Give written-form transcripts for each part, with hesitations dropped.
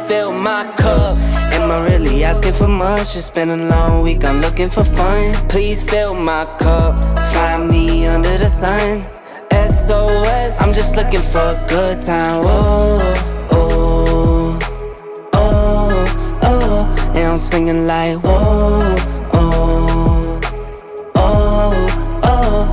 fill my cup. Am I really asking for much? It's been a long week, I'm looking for fun. Please fill my cup, find me under the sun. SOS, I'm just looking for a good time. Oh, oh, oh, oh. And I'm singing like whoa, oh, oh, oh.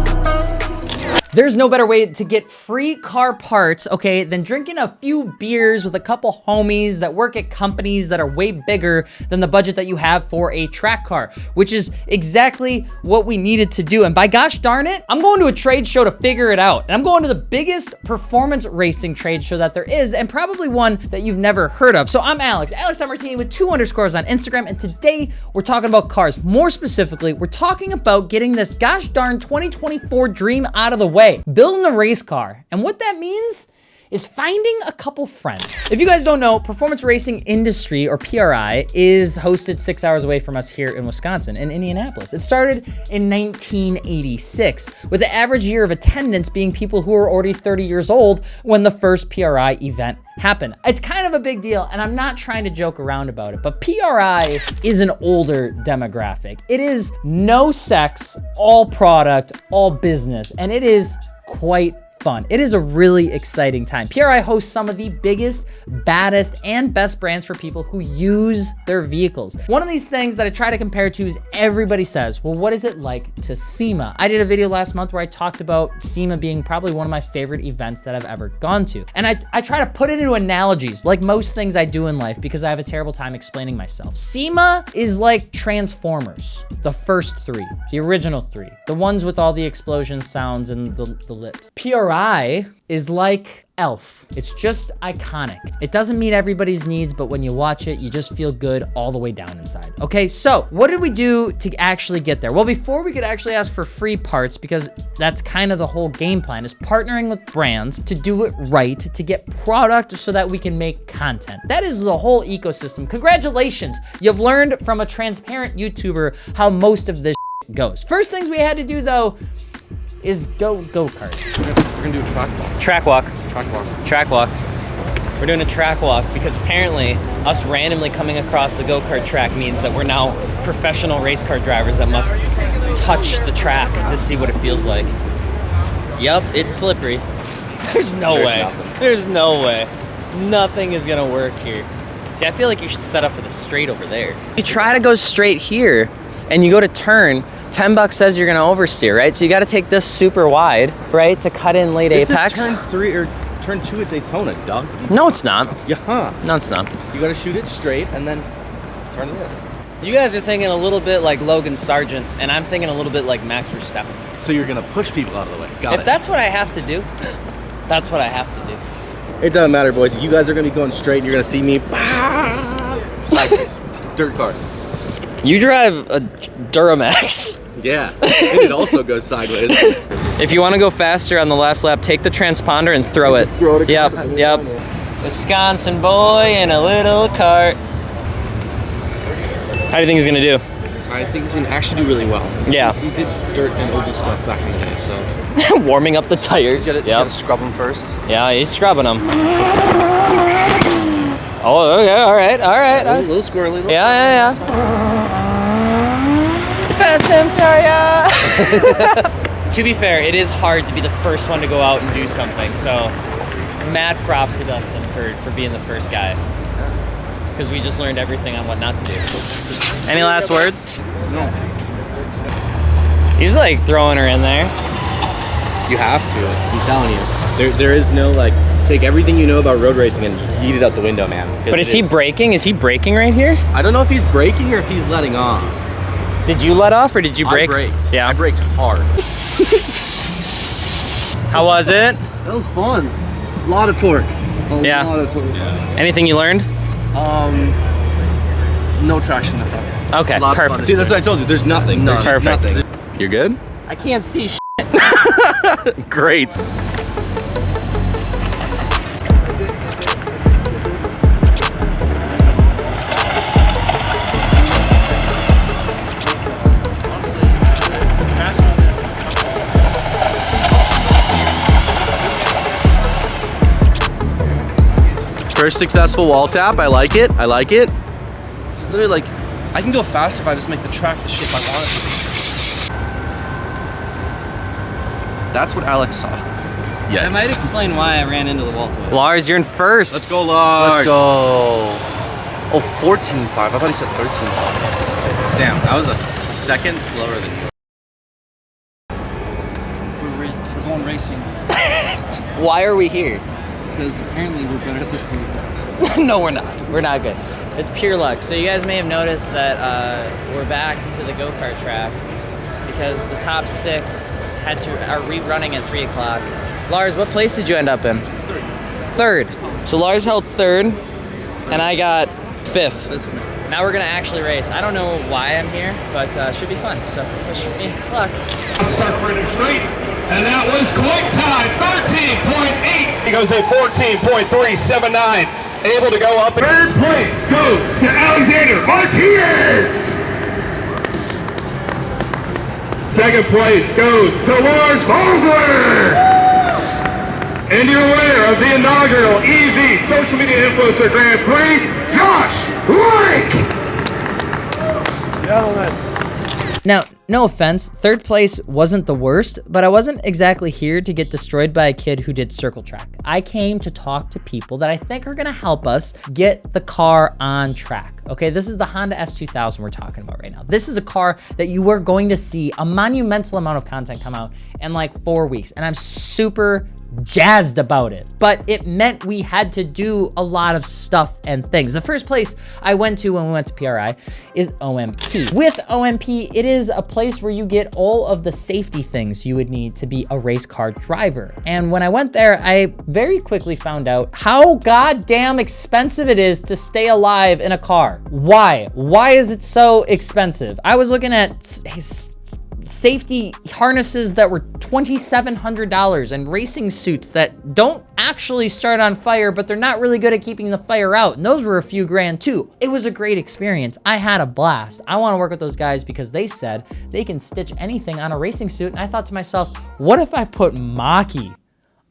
There's no better way to get free car parts, okay, than drinking a few beers with a couple homies that work at companies that are way bigger than the budget that you have for a track car, which is exactly what we needed to do. And by gosh darn it, I'm going to a trade show to figure it out. And I'm going to the biggest performance racing trade show that there is, and probably one that you've never heard of. So I'm AlexMartini with 2 underscores on Instagram, and today we're talking about cars. More specifically, we're talking about getting this gosh darn 2024 dream out of the way. Building a race car. And what that means is finding a couple friends. If you guys don't know, Performance Racing Industry, or PRI, is hosted 6 hours away from us here in Wisconsin, in Indianapolis. It started in 1986, with the average year of attendance being people who were already 30 years old when the first PRI event happened. It's kind of a big deal, and I'm not trying to joke around about it, but PRI is an older demographic. It is no sex, all product, all business, and it is quite fun. It is a really exciting time. PRI hosts some of the biggest, baddest, and best brands for people who use their vehicles. One of these things that I try to compare to is everybody says, well, what is it like to SEMA? I did a video last month where I talked about SEMA being probably one of my favorite events that I've ever gone to. And I try to put it into analogies, like most things I do in life, because I have a terrible time explaining myself. SEMA is like Transformers, the first 3, the original 3, the ones with all the explosion sounds and the lips. PRI is like Elf. It's just iconic. It doesn't meet everybody's needs, but when you watch it, you just feel good all the way down inside. Okay, so what did we do to actually get there? Well, before we could actually ask for free parts, because that's kind of the whole game plan, is partnering with brands to do it right, to get product so that we can make content. That is the whole ecosystem. Congratulations, you've learned from a transparent YouTuber how most of this goes. First things we had to do though is go-kart. We're gonna do a track walk. Track walk. Track walk. Track walk. We're doing a track walk because apparently us randomly coming across the go-kart track means that we're now professional race car drivers that must touch the track to see what it feels like. Yup, it's slippery. There's no way. Nothing. There's no way. Nothing is gonna work here. See, I feel like you should set up for the straight over there. You try to go straight here and you go to turn, $10 says you're gonna oversteer, right? So you gotta take this super wide, right, to cut in late apex. This is turn 3 or turn 2 at Daytona, Doug. No, it's not. Yeah. No, it's not. You gotta shoot it straight and then turn it in. You guys are thinking a little bit like Logan Sargent, and I'm thinking a little bit like Max Verstappen. So you're gonna push people out of the way. Got it. If that's what I have to do, that's what I have to do. It doesn't matter, boys. You guys are gonna be going straight and you're gonna see me sideways. Dirt car. You drive a Duramax. Yeah, and it also goes sideways. If you want to go faster on the last lap, take the transponder and throw it. Throw it Yep, across. yep. Wisconsin boy in a little cart. How do you think he's gonna do? I think he's gonna actually do really well. Yeah. He did dirt and oval stuff back in the day, so. Warming up the tires. You gotta scrub them first. Yeah, he's scrubbing them. Oh, okay, all right. A little squirrely. Yeah. Fast and furious. To be fair, it is hard to be the first one to go out and do something. So, mad props to Dustin for being the first guy. Because we just learned everything on what not to do. Any last words? No. He's like throwing her in there. You have to. I'm telling you. There is no like. Take everything you know about road racing and yeet it out the window, man. But is he braking? Is he braking right here? I don't know if he's braking or if he's letting off. Did you let off or did you brake? I braked. Yeah. I braked hard. How was it? That was fun. A lot of torque. Yeah. Lot of torque. Yeah. Anything you learned? No traction in the front. Okay, perfect. See, that's what I told you. There's nothing. No, perfect. Nothing. You're good? I can't see shit. Great. First successful wall tap. I like it. I like it. It's literally like, I can go faster if I just make the track the shape I want it to be. That's what Alex saw. Yes. I might explain why I ran into the wall. Lars, you're in first. Let's go, Lars. Let's go. Oh, 14.5. I thought he said 13.5. Damn, that was a second slower than you. We're going racing. Why are we here? Because apparently we're better at this than we thought. No, we're not. We're not good. It's pure luck. So you guys may have noticed that we're back to the go-kart track because the top 6 are rerunning at 3 o'clock. Lars, what place did you end up in? Third. So Lars held 3rd, and I got 5th. Now we're gonna actually race. I don't know why I'm here, but should be fun. So wish me luck. Start running straight, and that was quick time, 13.8. He goes a 14.379. Able to go up. Third place goes to Alexander Martinez. Second place goes to Lars Vogler. And your winner of the inaugural EV Social Media Influencer Grand Prix, Josh Lake. Gentlemen. Now, no offense, 3rd place wasn't the worst, but I wasn't exactly here to get destroyed by a kid who did circle track. I came to talk to people that I think are gonna help us get the car on track. Okay, this is the Honda S2000 we're talking about right now. This is a car that you are going to see a monumental amount of content come out in like 4 weeks, and I'm super jazzed about it. But it meant we had to do a lot of stuff and things. The first place I went to when we went to PRI is OMP. With OMP, it is a place where you get all of the safety things you would need to be a race car driver. And when I went there, I very quickly found out how goddamn expensive it is to stay alive in a car. Why? Why is it so expensive? I was looking at safety harnesses that were $2,700 and racing suits that don't actually start on fire, but they're not really good at keeping the fire out. And those were a few grand too. It was a great experience. I had a blast. I want to work with those guys because they said they can stitch anything on a racing suit. And I thought to myself, what if I put Maki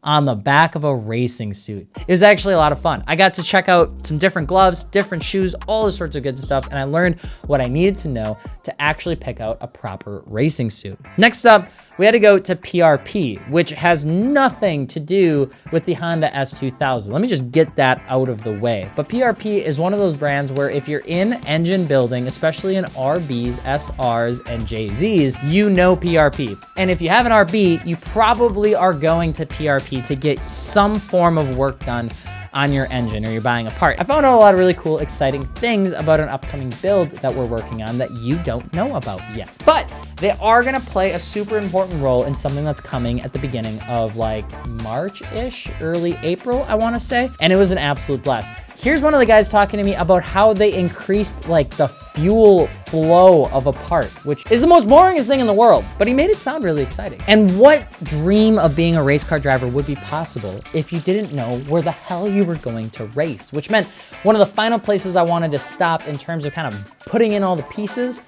on the back of a racing suit? It was actually a lot of fun. I got to check out some different gloves, different shoes, all this sorts of good stuff, and I learned what I needed to know to actually pick out a proper racing suit. Next up, we had to go to PRP, which has nothing to do with the Honda S2000. Let me just get that out of the way. But PRP is one of those brands where if you're in engine building, especially in RBs, SRs, and JZs, you know PRP. And if you have an RB, you probably are going to PRP to get some form of work done on your engine, or you're buying a part. I found out a lot of really cool, exciting things about an upcoming build that we're working on that you don't know about yet. But they are gonna play a super important role in something that's coming at the beginning of like March-ish, early April, I wanna say. And it was an absolute blast. Here's one of the guys talking to me about how they increased like the fuel flow of a part, which is the most boringest thing in the world, but he made it sound really exciting. And what dream of being a race car driver would be possible if you didn't know where the hell you were going to race, which meant one of the final places I wanted to stop in terms of kind of putting in all the pieces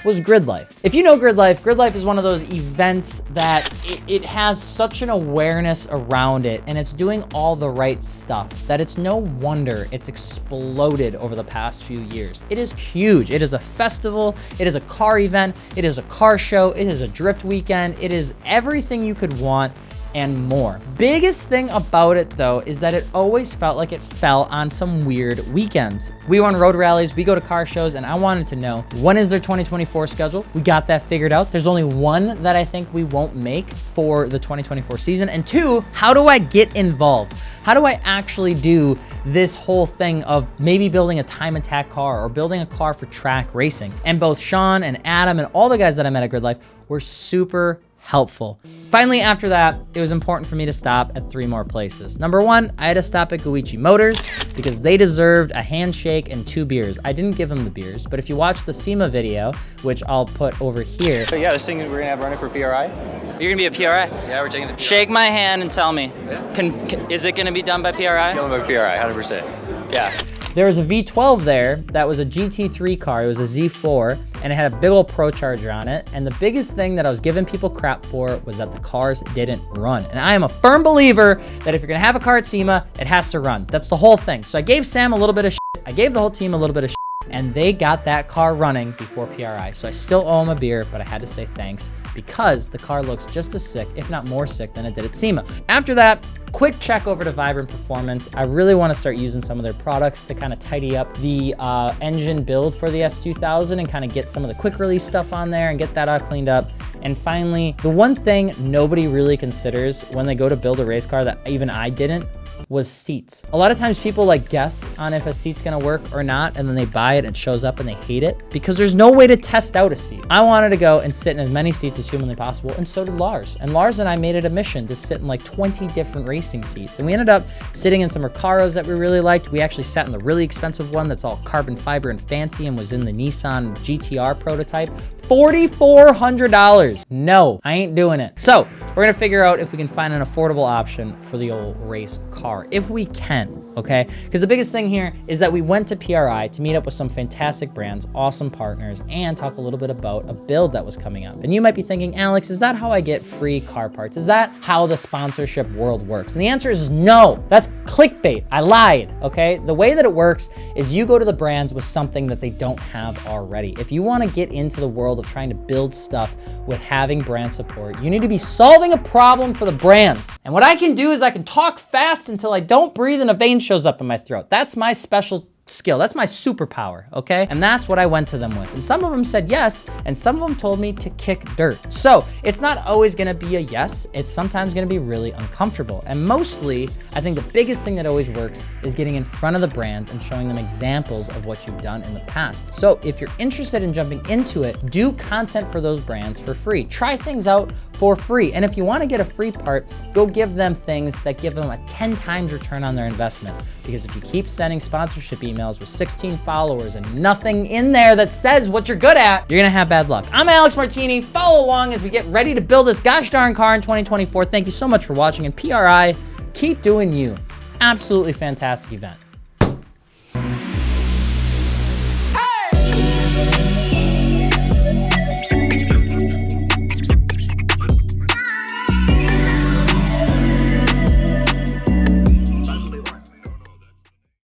was Gridlife. If you know Gridlife, Gridlife is one of those events that it has such an awareness around it, and it's doing all the right stuff that it's no wonder it's exploded over the past few years. It is huge. It is a festival. It is a car event. It is a car show. It is a drift weekend. It is everything you could want and more. Biggest thing about it though is that it always felt like it fell on some weird weekends. We run road rallies, we go to car shows, and I wanted to know, when is their 2024 schedule? We got that figured out. There's only one that I think we won't make for the 2024 season. And two, how do I get involved? How do I actually do this whole thing of maybe building a time attack car or building a car for track racing? And both Sean and Adam and all the guys that I met at Gridlife were super helpful. Finally, after that, it was important for me to stop at 3 more places. Number 1, I had to stop at Guichi Motors because they deserved a handshake and 2 beers. I didn't give them the beers, but if you watch the SEMA video, which I'll put over here. So yeah, this thing we're gonna have running for PRI. You're gonna be a PRI? Yeah, we're taking the PRI. Shake my hand and tell me, is it gonna be done by PRI? Going by PRI, 100%. Yeah. There was a V12 there that was a GT3 car. It was a Z4, and it had a big old Pro Charger on it. And the biggest thing that I was giving people crap for was that the cars didn't run. And I am a firm believer that if you're gonna have a car at SEMA, it has to run. That's the whole thing. So I gave Sam a little bit of shit. I gave the whole team a little bit of shit, and they got that car running before PRI. So I still owe them a beer, but I had to say thanks because the car looks just as sick, if not more sick, than it did at SEMA. After that, quick check over to Vibrant Performance. I really want to start using some of their products to kind of tidy up the engine build for the S2000 and kind of get some of the quick release stuff on there and get that all cleaned up. And finally, the one thing nobody really considers when they go to build a race car that even I didn't was seats. A lot of times people like guess on if a seat's gonna work or not, and then they buy it and it shows up and they hate it because there's no way to test out a seat. I wanted to go and sit in as many seats as humanly possible, and so did Lars. And Lars and I made it a mission to sit in like 20 different racing seats. And we ended up sitting in some Recaros that we really liked. We actually sat in the really expensive one that's all carbon fiber and fancy and was in the Nissan GTR prototype. $4,400. No, I ain't doing it. So we're gonna figure out if we can find an affordable option for the old race car, if we can, okay? Because the biggest thing here is that we went to PRI to meet up with some fantastic brands, awesome partners, and talk a little bit about a build that was coming up. And you might be thinking, Alex, is that how I get free car parts? Is that how the sponsorship world works? And the answer is no, that's clickbait. I lied, okay? The way that it works is you go to the brands with something that they don't have already. If you wanna get into the world of trying to build stuff with having brand support, you need to be solving a problem for the brands. And what I can do is I can talk fast until I don't breathe and a vein shows up in my throat. That's my special skill. That's my superpower, okay? And that's what I went to them with. And some of them said yes, and some of them told me to kick dirt. So it's not always gonna be a yes. It's sometimes gonna be really uncomfortable. And mostly, I think the biggest thing that always works is getting in front of the brands and showing them examples of what you've done in the past. So if you're interested in jumping into it, do content for those brands for free. Try things out for free. And if you wanna get a free part, go give them things that give them a 10 times return on their investment. Because if you keep sending sponsorship emails with 16 followers and nothing in there that says what you're good at, you're gonna have bad luck. I'm AlexMartini. Follow along as we get ready to build this gosh darn car in 2024. Thank you so much for watching, and PRI, keep doing you. Absolutely fantastic event.